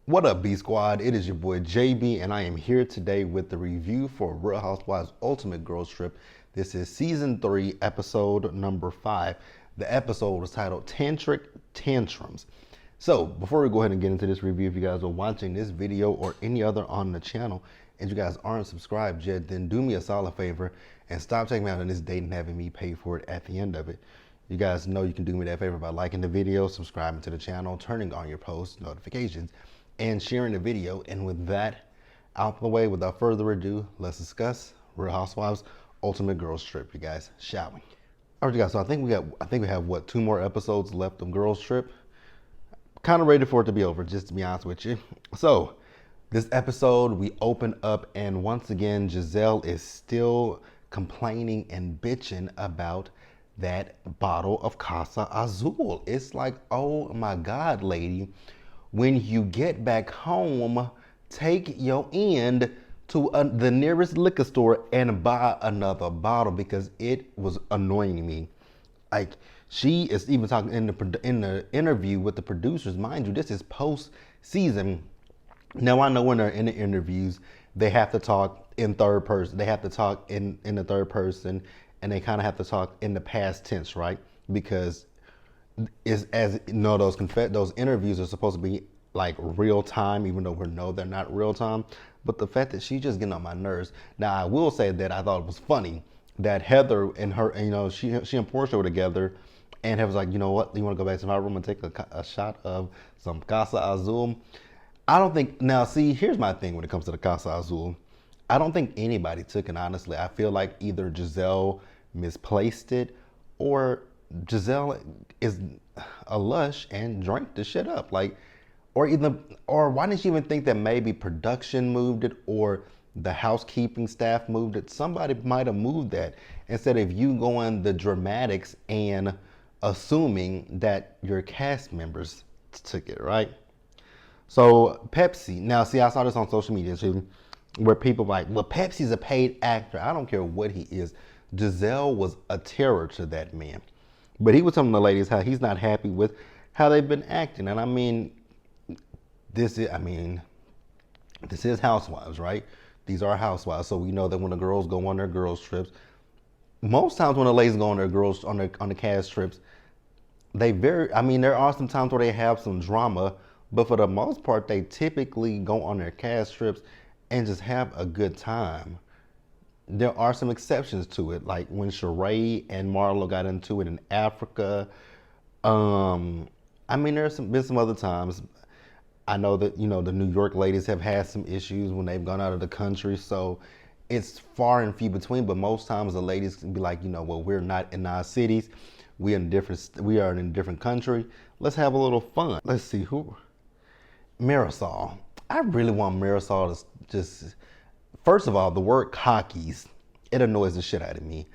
What up, B Squad? It is your boy JB, and I am here today with the review for Real Housewives Ultimate Girls Trip. This is season 3, episode number 5. The episode was titled Tantric Tantrums. So, before we go ahead and get into this review, if you guys are watching this video or any other on the channel, and you guys aren't subscribed yet, then do me a solid favor and stop taking me out on this date and having me pay for it at the end of it. You guys know you can do me that favor by liking the video, subscribing to the channel, turning on your post notifications, and sharing the video. And with that out the way, without further ado, let's discuss Real Housewives Ultimate Girls Trip, you guys, shall we? All right, you guys, so I think we have what, 2 more episodes left of Girls Trip. Kind of ready for it to be over, just to be honest with you. So this episode, we open up, and once again, Gizelle is still complaining and bitching about that bottle of Casa Azul. It's like, oh my God, lady, when you get back home, take your end to the nearest liquor store and buy another bottle, because it was annoying me. Like, she is even talking in the interview with the producers. Mind you, this is post season. Now I know when they're in the interviews, they have to talk in third person. They have to talk in the third person, and they kind of have to talk in the past tense, right? Because as you know, those interviews are supposed to be like real time, even though we know they're not real time. But the fact that she's just getting on my nerves. Now I will say that I thought it was funny that Heather and her, you know, she and Porsha were together, and Heather was like, you know what, you want to go back to my room and take a shot of some Casa Azul? I don't think, now see, here's my thing when it comes to the Casa Azul. I don't think anybody took it, honestly. I feel like either Gizelle misplaced it, or Gizelle is a lush and drank the shit up. Like, or why didn't you even think that maybe production moved it, or the housekeeping staff moved it? Somebody might have moved that, instead of you going the dramatics and assuming that your cast members took it, right? So Pepsi, now see, I saw this on social media too, where people were like, well, Pepsi's a paid actor. I don't care what he is. Gizelle was a terror to that man. But he was telling the ladies how he's not happy with how they've been acting. And I mean, this is Housewives, right? These are Housewives. So we know that when the girls go on their girls trips, most times when the ladies go on their girls on the cast trips, there are some times where they have some drama, but for the most part, they typically go on their cast trips and just have a good time. There are some exceptions to it, like when Sheree and Marlo got into it in Africa. There's been some other times. I know that, you know, the New York ladies have had some issues when they've gone out of the country, so it's far and few between. But most times the ladies can be like, you know, well, we're not in our cities, we are in a different country. Let's have a little fun. Let's see who. Marisol. I really want Marisol to just, first of all, the word cockies, it annoys the shit out of me.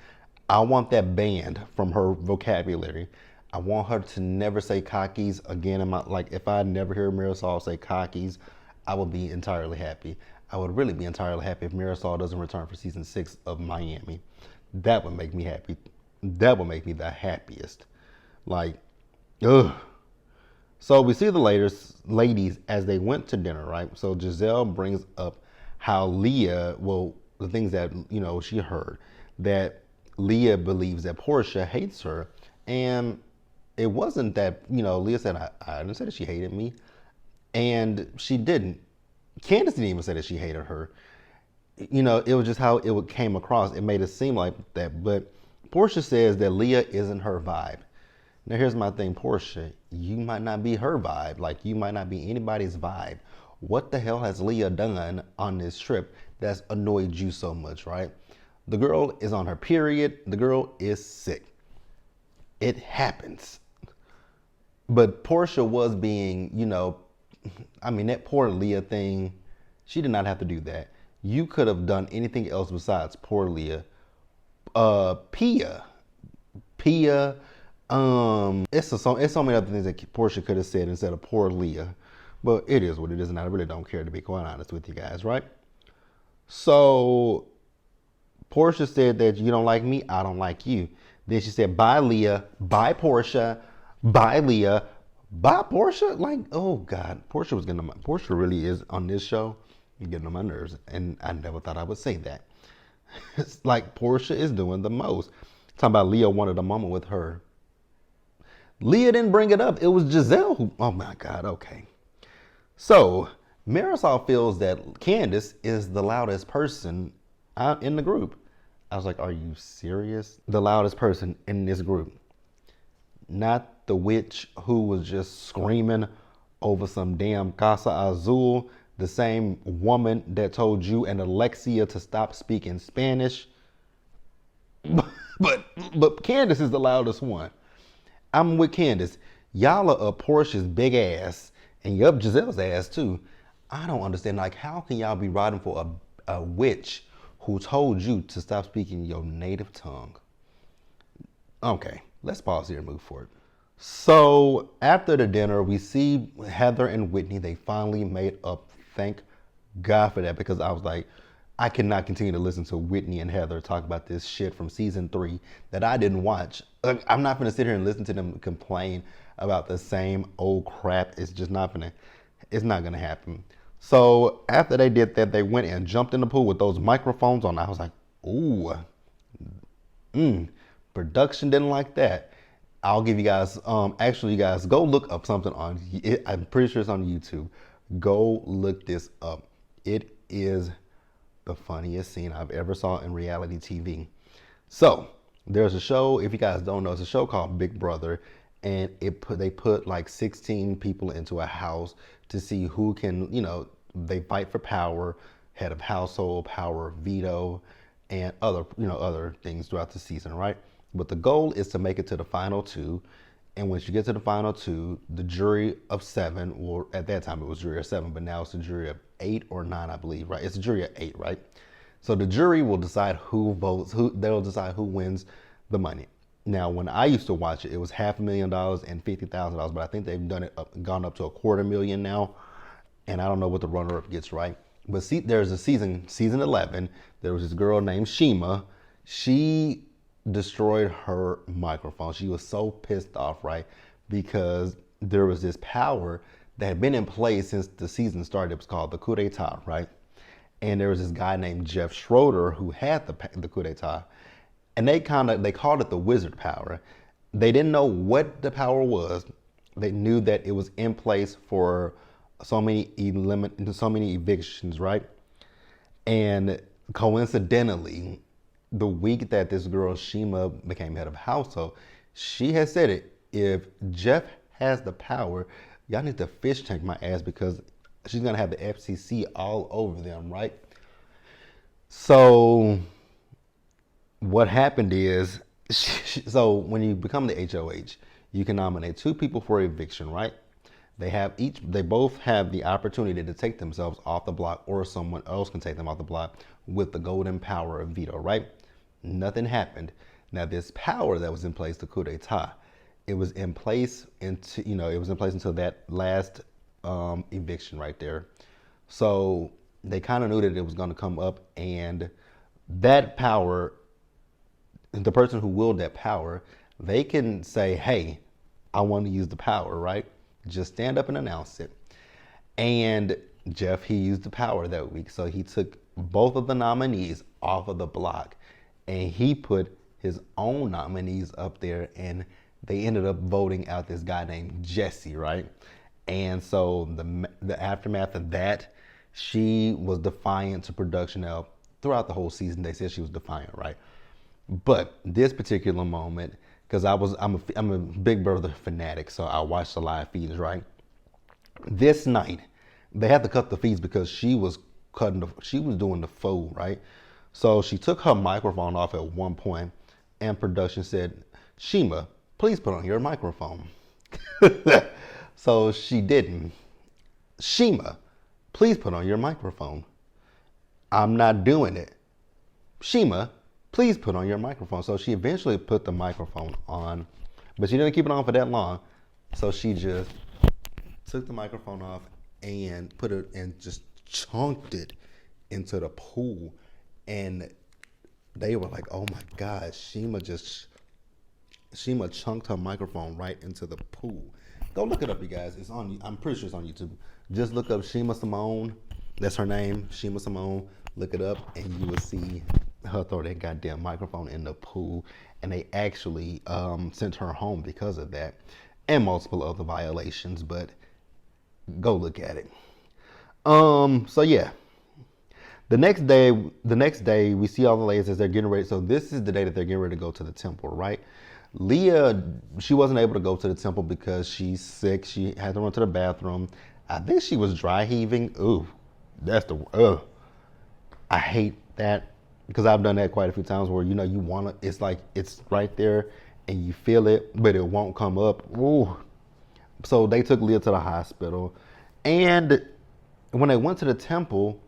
I want that banned from her vocabulary. I want her to never say cockies again in my, like, if I never hear Marisol say cockies, I would be entirely happy. I would really be entirely happy if Marisol doesn't return for season 6 of Miami. That would make me happy. That would make me the happiest. Like, ugh. So we see the ladies as they went to dinner, right? So Gizelle brings up how Leah, well, the things that, you know, she heard, that Leah believes that Porsha hates her. And it wasn't that, you know, Leah said, I didn't say that she hated me. And she didn't. Candace didn't even say that she hated her. You know, it was just how it came across. It made it seem like that. But Porsha says that Leah isn't her vibe. Now, here's my thing, Porsha, you might not be her vibe. Like, you might not be anybody's vibe. What the hell has Leah done on this trip that's annoyed you so much, right? The girl is on her period. The girl is sick. It happens. But Porsha was being, you know, that poor Leah thing, she did not have to do that. You could have done anything else besides poor Leah. Pia, it's so many other things that Porsha could have said instead of poor Leah. But it is what it is, and I really don't care, to be quite honest with you guys, right? So Porsha said that you don't like me, I don't like you. Then she said, bye Leah, bye Porsha, bye Leah, By Porsha? Like, oh God, Porsha was getting on my, Porsha really is on this show getting on my nerves, and I never thought I would say that. It's like Porsha is doing the most. Talking about Leah wanted a moment with her. Leah didn't bring it up. It was Giselle who. Oh my God. Okay. So Marisol feels that Candace is the loudest person out in the group. I was like, are you serious? The loudest person in this group. Not the witch who was just screaming over some damn Casa Azul, the same woman that told you and Alexia to stop speaking Spanish. But Candace is the loudest one. I'm with Candace. Y'all are up Portia's big ass and you up Giselle's ass too. I don't understand. Like, how can y'all be riding for a witch who told you to stop speaking your native tongue? Okay, let's pause here and move forward. So after the dinner, we see Heather and Whitney. They finally made up. Thank God for that, because I was like, I cannot continue to listen to Whitney and Heather talk about this shit from season 3 that I didn't watch. I'm not gonna sit here and listen to them complain about the same old crap. It's just not gonna. It's not gonna happen. So after they did that, they went and jumped in the pool with those microphones on. I was like, ooh, production didn't like that. I'll give you guys, actually, you guys, go look up something on, I'm pretty sure it's on YouTube. Go look this up. It is the funniest scene I've ever saw in reality TV. So, there's a show, if you guys don't know, it's a show called Big Brother, and they put like 16 people into a house to see who can, they fight for power, head of household, power, veto, and other things throughout the season, right? But the goal is to make it to the final 2. And once you get to the final 2, the jury of 7, or at that time it was jury of 7, but now it's a jury of 8 or 9, I believe, right? It's a jury of 8, right? So the jury will decide who votes, they'll decide who wins the money. Now, when I used to watch it, it was $500,000 and $50,000, but I think they've gone up to $250,000 now. And I don't know what the runner-up gets, right? But see, there's a season 11, there was this girl named Shima. She destroyed her microphone. She was so pissed off, right? Because there was this power that had been in place since the season started. It was called the coup d'etat, right? And there was this guy named Jeff Schroeder who had the coup d'etat. And they called it the wizard power. They didn't know what the power was. They knew that it was in place for so many evictions, right? And coincidentally, the week that this girl Shima became head of household, she has said it. If Jeff has the power, y'all need to fish tank my ass, because she's gonna have the FCC all over them, right? So what happened is, so when you become the HOH, you can nominate 2 people for eviction, right? They both have the opportunity to take themselves off the block, or someone else can take them off the block with the golden power of veto, right? Nothing happened. Now this power that was in place, the coup d'etat, it was in place until that last eviction right there. So they kind of knew that it was going to come up, and that power, the person who willed that power, they can say, hey, I want to use the power, right? Just stand up and announce it. And Jeff, he used the power that week. So he took both of the nominees off of the block, and he put his own nominees up there, and they ended up voting out this guy named Jesse, right? And so the aftermath of that, she was defiant to production. Now, throughout the whole season, they said she was defiant, right? But this particular moment, because I'm a Big Brother fanatic, so I watched the live feeds, right? This night, they had to cut the feeds because she was doing the fool, right? So she took her microphone off at one point, and production said, Shima, please put on your microphone. So she didn't. Shima, please put on your microphone. I'm not doing it. Shima, please put on your microphone. So she eventually put the microphone on, but she didn't keep it on for that long. So she just took the microphone off and put it and just chunked it into the pool. And they were like, oh my God, Shima chunked her microphone right into the pool. Go look it up, you guys. It's on. I'm pretty sure it's on YouTube. Just look up Shima Simone. That's her name, Shima Simone. Look it up, and you will see her throw that goddamn microphone in the pool. And they actually sent her home because of that, and multiple other violations. But go look at it. So yeah. The next day, we see all the ladies as they're getting ready. So this is the day that they're getting ready to go to the temple, right? Leah, she wasn't able to go to the temple because she's sick. She had to run to the bathroom. I think she was dry heaving. Ooh, that's the I hate that because I've done that quite a few times where you want to. It's like it's right there and you feel it, but it won't come up. Ooh. So they took Leah to the hospital, and when they went to the temple,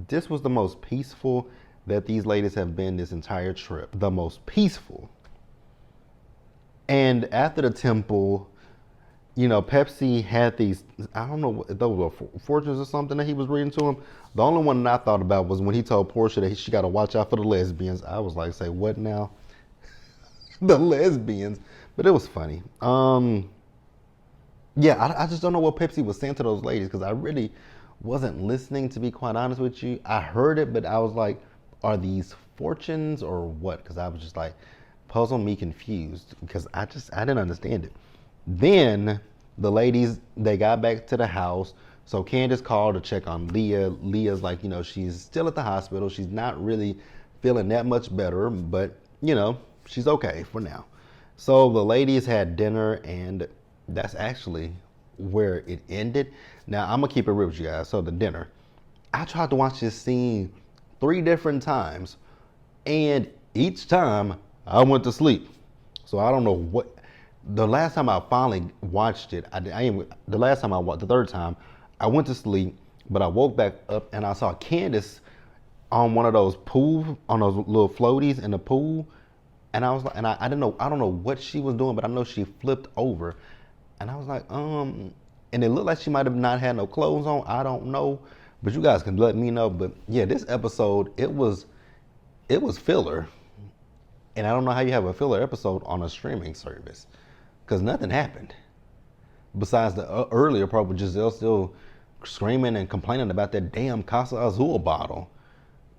this was the most peaceful that these ladies have been this entire trip. The most peaceful. And after the temple, Pepsi had these, I don't know, if those were fortunes or something that he was reading to him. The only one that I thought about was when he told Porsha that she got to watch out for the lesbians. I was like, say what now? The lesbians. But it was funny. Yeah, I just don't know what Pepsi was saying to those ladies because I really wasn't listening, to be quite honest with you. I heard it, but I was like, are these fortunes or what? Because I was just like, puzzle me confused because I didn't understand it. Then the ladies, they got back to the house. So Candace called to check on Leah. Leah's like, she's still at the hospital. She's not really feeling that much better, but she's okay for now. So the ladies had dinner, and that's actually where it ended. Now I'm gonna keep it real with you guys. So the dinner, I tried to watch this scene 3 different times, and each time I went to sleep. So I don't know what. The last time I finally watched it, the last time I watched, the third time, I went to sleep, but I woke back up and I saw Candace on one of those on those little floaties in the pool, and I was like, and I didn't know, I don't know what she was doing, but I know she flipped over, and I was like, and it looked like she might have not had no clothes on. I don't know, but you guys can let me know. But yeah, this episode, it was filler. And I don't know how you have a filler episode on a streaming service because nothing happened. Besides the earlier part with Giselle still screaming and complaining about that damn Casa Azul bottle.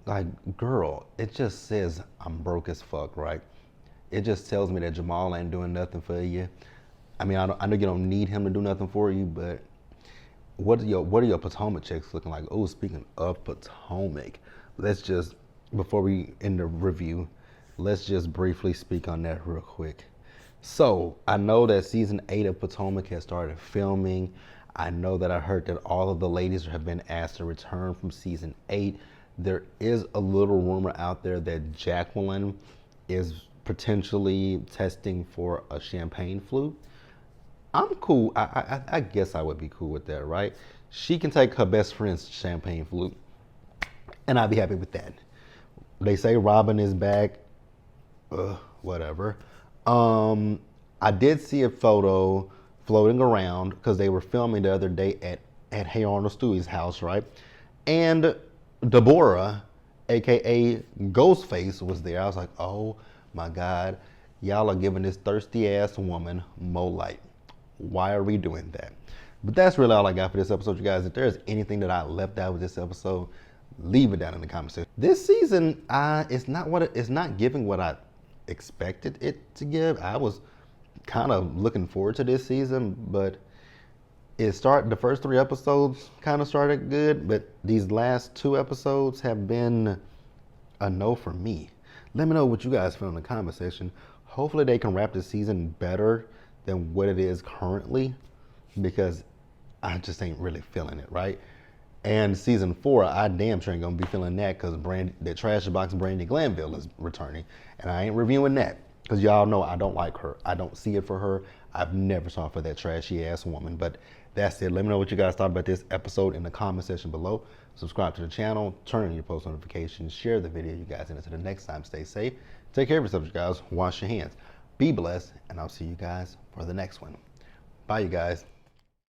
Like, girl, it just says I'm broke as fuck, right? It just tells me that Jamal ain't doing nothing for you. I mean, I know you don't need him to do nothing for you, but what are your Potomac checks looking like? Oh, speaking of Potomac, let's just, before we end the review, let's just briefly speak on that real quick. So I know that season 8 of Potomac has started filming. I know that I heard that all of the ladies have been asked to return from season 8. There is a little rumor out there that Jacqueline is potentially testing for a champagne flu. I'm cool. I guess I would be cool with that, right? She can take her best friend's champagne flu, and I'd be happy with that. They say Robin is back. Whatever. I did see a photo floating around because they were filming the other day at Hey Arnold Stewie's house, right? And Deborah, aka Ghostface, was there. I was like, oh my God, y'all are giving this thirsty ass woman more light. Why are we doing that? But that's really all I got for this episode, you guys. If there's anything that I left out with this episode, leave it down in the comment section. This season, it's not giving what I expected it to give. I was kind of looking forward to this season, but the first 3 episodes kind of started good, but these last 2 episodes have been a no for me. Let me know what you guys feel in the comment section. Hopefully they can wrap the season better than what it is currently, because I just ain't really feeling it, right? And season 4, I damn sure ain't gonna be feeling that because that trash box Brandy Glanville is returning, and I ain't reviewing that because y'all know I don't like her. I don't see it for her. I've never saw it for that trashy ass woman. But that's it. Let me know what you guys thought about this episode in the comment section below. Subscribe to the channel, turn on your post notifications, share the video, you guys. And until the next time, stay safe. Take care of yourselves, you guys. Wash your hands. Be blessed, and I'll see you guys for the next one. Bye, you guys.